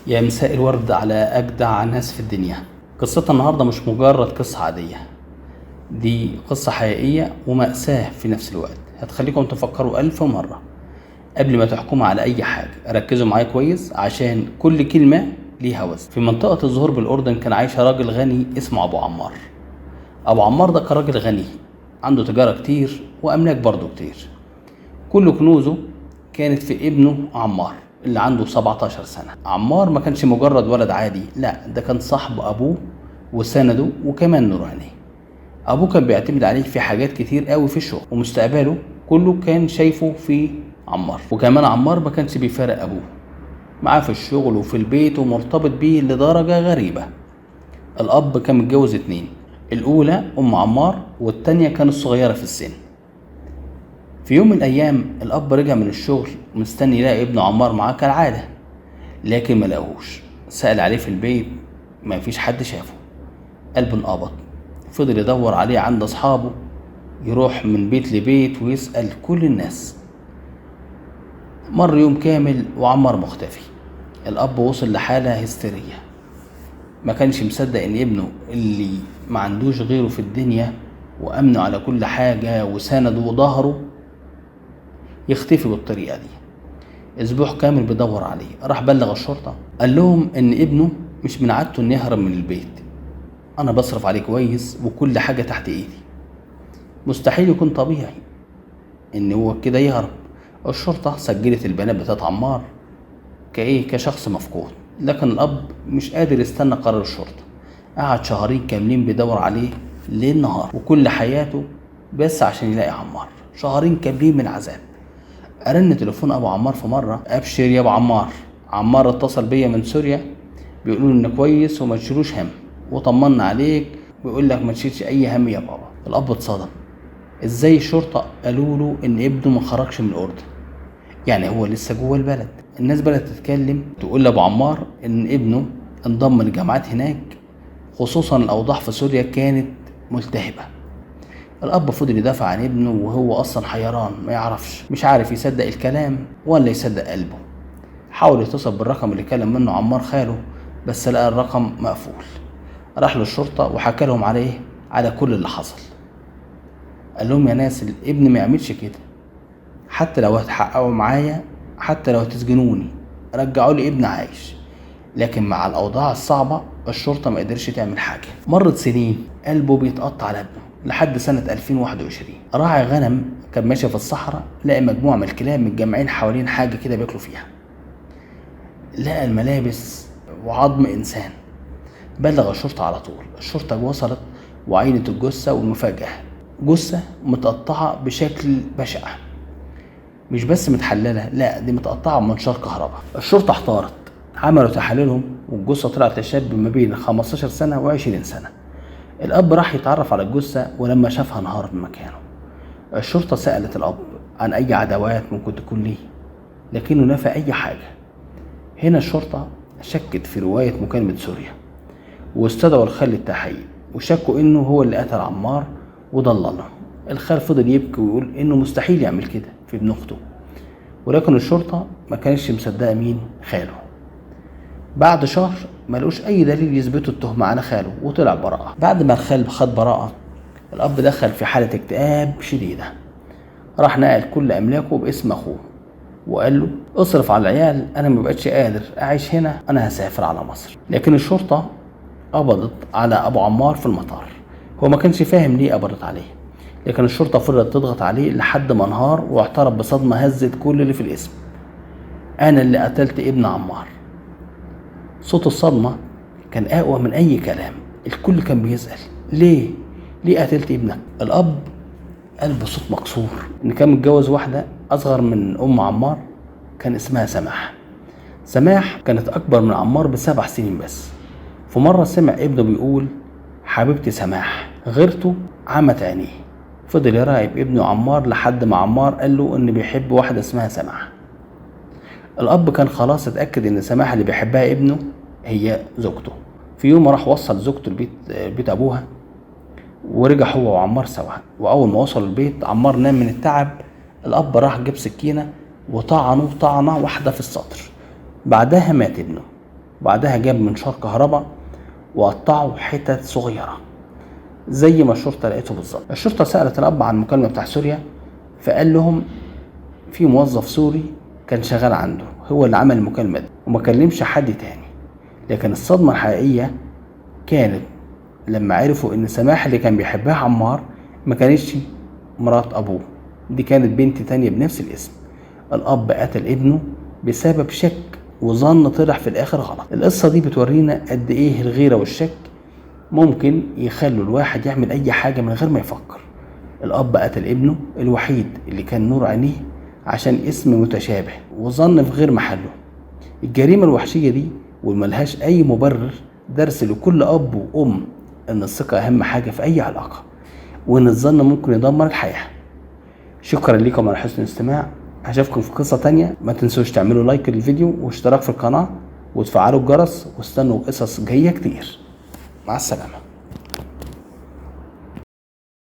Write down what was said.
يا مساء الورد على أجدع ناس في الدنيا. قصتنا النهاردة مش مجرد قصة عادية، دي قصة حقيقية ومأساة في نفس الوقت. هتخليكم تفكروا 1000 مرة قبل ما تحكموا على أي حاجة. ركزوا معايا كويس عشان كل كلمة ليها وزن. في منطقة الظهور بالأردن كان عايش راجل غني اسمه أبو عمار. أبو عمار ده كان راجل غني عنده تجارة كتير وأملاك برضه كتير. كل كنوزه كانت في ابنه عمار اللي عنده 17 سنة. عمار ما كانش مجرد ولد عادي، لا ده كان صاحب أبوه وسنده وكمان نور عينيه. أبوه كان بيعتمد عليه في حاجات كتير قوي في الشغل، ومستقبله كله كان شايفه في عمار. وكمان عمار ما كانش بيفارق أبوه، معاه في الشغل وفي البيت ومرتبط بيه لدرجة غريبة. الأب كان متجوز 2، الأولى أم عمار والتانية كانت صغيرة في السن. في يوم من الأيام الأب رجع من الشغل مستني يلاقي ابنه عمار معاه كالعادة، لكن ما لقاهوش. سأل عليه في البيت ما فيش حد شافه. قلبه انقبض، فضل يدور عليه عند أصحابه، يروح من بيت لبيت ويسأل كل الناس. مر يوم كامل وعمار مختفي. الأب وصل لحالة هستيرية، ما كانش مصدق إن ابنه اللي ما عندوش غيره في الدنيا وأمنه على كل حاجة وسنده وظهره يختفي بالطريقة دي. اسبوع كامل بيدور عليه. راح بلغ الشرطة، قال لهم ان ابنه مش من عادته انه يهرب من البيت، انا بصرف عليه كويس وكل حاجة تحت ايدي، مستحيل يكون طبيعي ان هو كده يهرب. الشرطة سجلت البيانات بتاعت عمار كشخص مفقود، لكن الاب مش قادر يستنى قرار الشرطة. قعد شهرين كاملين بيدور عليه ليل نهار وكل حياته بس عشان يلاقي عمار. شهرين كاملين من عذاب. أرن تليفون أبو عمار في مرة، أبشر يا أبو عمار، عمار اتصل بيا من سوريا بيقولوا إنك كويس وما تشيلوش هم وطمنا عليك، ويقول لك ما تشيلش أي هم يا بابا. الأب اتصدم، إزاي الشرطة قالوا له إن ابنه ما خرجش من الأردن؟ يعني هو لسه جوه البلد. الناس بدأت تتكلم تقول لأبو عمار إن ابنه انضم لجامعات هناك، خصوصا الأوضاع في سوريا كانت ملتهبة. الأب فضل يدافع عن ابنه وهو أصلا حيران، ما يعرفش، مش عارف يصدق الكلام ولا يصدق قلبه. حاول يتصل بالرقم اللي كلم منه عمار خاله، بس لقى الرقم مقفول. راح للشرطة وحكى لهم على كل اللي حصل. قال لهم يا ناس الابن ما يعملش كده، حتى لو هتحققوا معايا، حتى لو هتسجنوني، رجعوا لي ابن عايش. لكن مع الأوضاع الصعبة الشرطة ما قدرش تعمل حاجة. مرت سنين قلبه بيتقطع على ابنه لحد سنة 2021. راعي غنم كان ماشي في الصحراء لقى مجموعة من الكلاب متجمعين حوالين حاجة كده بياكلوا فيها. لقى الملابس وعظم إنسان. بلغ الشرطة على طول. الشرطة وصلت وعينت الجثة، والمفاجأة جثة متقطعة بشكل بشع، مش بس متحللة، لا دي متقطعة بمنشار كهرباء. الشرطة احتارت، عملوا تحاليلهم والجثة طلعت لشاب ما بين 15 سنة و20 سنة. الأب راح يتعرف على الجثة ولما شافها انهار من مكانه. الشرطة سألت الأب عن أي عداوات ممكن تكون ليه، لكنه نفى أي حاجة. هنا الشرطة شكت في رواية مكالمة سوريا واستدعوا الخال للتحقيق، وشكوا إنه هو اللي قتل عمار وضلله. الخال فضل يبكي ويقول إنه مستحيل يعمل كده في ابن أخته، ولكن الشرطة ما كانش مصدقة مين خاله. بعد شهر ما لقوش اي دليل يثبتوا التهمة على خاله وطلع براءة. بعد ما الخال خد براءة الاب دخل في حالة اكتئاب شديدة. راح نقل كل املاكه باسم اخوه وقال له اصرف على العيال، انا ما بقتش قادر اعيش هنا، انا هسافر على مصر. لكن الشرطة قبضت على ابو عمار في المطار. هو ما كانش فاهم ليه قبضت عليه، لكن الشرطة فضلت تضغط عليه لحد ما انهار واعترف بصدمة هزت كل اللي في الاسم، انا اللي قتلت ابن عمار. صوت الصدمة كان أقوى من أي كلام. الكل كان بيسأل ليه قتلت ابنك؟ الأب قال بصوت مكسور إن كان متجوز واحدة أصغر من أم عمار كان اسمها سماح. سماح كانت أكبر من عمار ب7 سنين بس. في مرة سمع ابنه بيقول حبيبتي سماح، غيرته عمت عينيه. فضل يراقب ابنه عمار لحد ما عمار قال له إن بيحب واحدة اسمها سماح. الأب كان خلاص اتأكد إن سماح اللي بيحبها ابنه هي زوجته. في يوم راح وصل زوجته بيت أبوها ورجع هو وعمار سوا. وأول ما وصل البيت عمار نام من التعب. الأب راح جاب سكينة وطعنه طعنة واحدة في السطر. بعدها مات ابنه. وبعدها جاب منشار كهرباء وقطعه حتت صغيرة زي ما الشرطة لقيته بالظبط. الشرطة سألت الأب عن المكالمة بتاع سوريا، فقال لهم في موظف سوري كان شغال عنده هو اللي عمل المكالمة دي وما كلمش حد تاني. لكن الصدمة الحقيقية كانت لما عرفوا ان سماح اللي كان بيحبها عمار ما كانتش مرات ابوه، دي كانت بنت تانية بنفس الاسم. الاب قتل ابنه بسبب شك وظن طلع في الاخر غلط. القصة دي بتورينا قد ايه الغيرة والشك ممكن يخلوا الواحد يعمل اي حاجة من غير ما يفكر. الاب قتل ابنه الوحيد اللي كان نور عينيه عشان اسم متشابه وظن في غير محله. الجريمة الوحشية دي وملهاش اي مبرر درس لكل اب وام ان الثقة اهم حاجة في اي علاقة، وان الظن ممكن يدمر الحياة. شكرا لكم على حسن الاستماع. هشوفكم في قصة تانية. ما تنسوش تعملوا لايك للفيديو واشتراك في القناة وتفعلوا الجرس واستنوا قصص جاية كتير. مع السلامة.